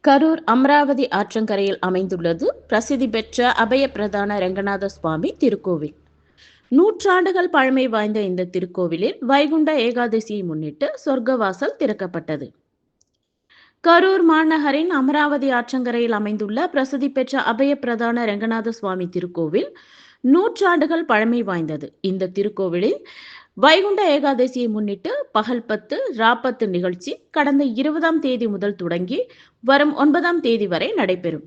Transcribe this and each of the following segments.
கரூர் அமராவதி ஆற்றங்கரையில் அமைந்துள்ளது பிரசித்தி பெற்ற அபயப்பிரதான ரங்கநாத சுவாமி திருக்கோவில். நூற்றாண்டுகள் பழமை வாய்ந்த இந்த திருக்கோவிலில் வைகுண்ட ஏகாதசியை முன்னிட்டு சொர்க்கவாசல் திறக்கப்பட்டது. கரூர் மாநகரின் அமராவதி ஆற்றங்கரையில் அமைந்துள்ள பிரசித்தி பெற்ற அபயப்பிரதான ரங்கநாத சுவாமி திருக்கோவில் நூற்றாண்டுகள் பழமை வாய்ந்தது. இந்த திருக்கோவிலில் வைகுண்ட ஏகாதசியை முன்னிட்டு பகல் 10 ராப்பத்து நிகழ்ச்சி கடந்த 20ஆம் தேதி முதல் தொடங்கி வரும் 9ஆம் தேதி வரை நடைபெறும்.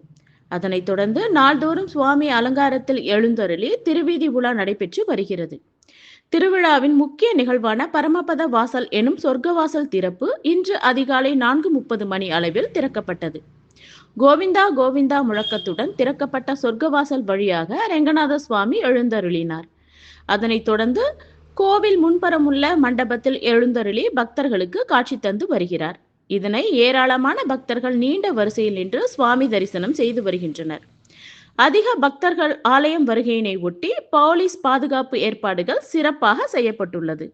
அதனைத் தொடர்ந்து நாள்தோறும் சுவாமி அலங்காரத்தில் எழுந்தருளி திருவீதி உலா நடைபெற்று வருகிறது. திருவிழாவின் முக்கிய நிகழ்வான பரமபத வாசல் எனும் சொர்க்கவாசல் திறப்பு இன்று அதிகாலை 4:30 மணி அளவில் திறக்கப்பட்டது. கோவிந்தா கோவிந்தா முழக்கத்துடன் திறக்கப்பட்ட சொர்க்கவாசல் வழியாக ரங்கநாத சுவாமி எழுந்தருளினார். அதனைத் தொடர்ந்து கோவில் முன்புறமுள்ள மண்டபத்தில் எழுந்தருளி பக்தர்களுக்கு காட்சி தந்து வருகிறார். இதனை ஏராளமான பக்தர்கள் நீண்ட வரிசையில் நின்று சுவாமி தரிசனம் செய்து வருகின்றனர். அதிக பக்தர்கள் ஆலயம் வருகையினை ஒட்டி போலீஸ் பாதுகாப்பு ஏற்பாடுகள் சிறப்பாக செய்யப்பட்டுள்ளது.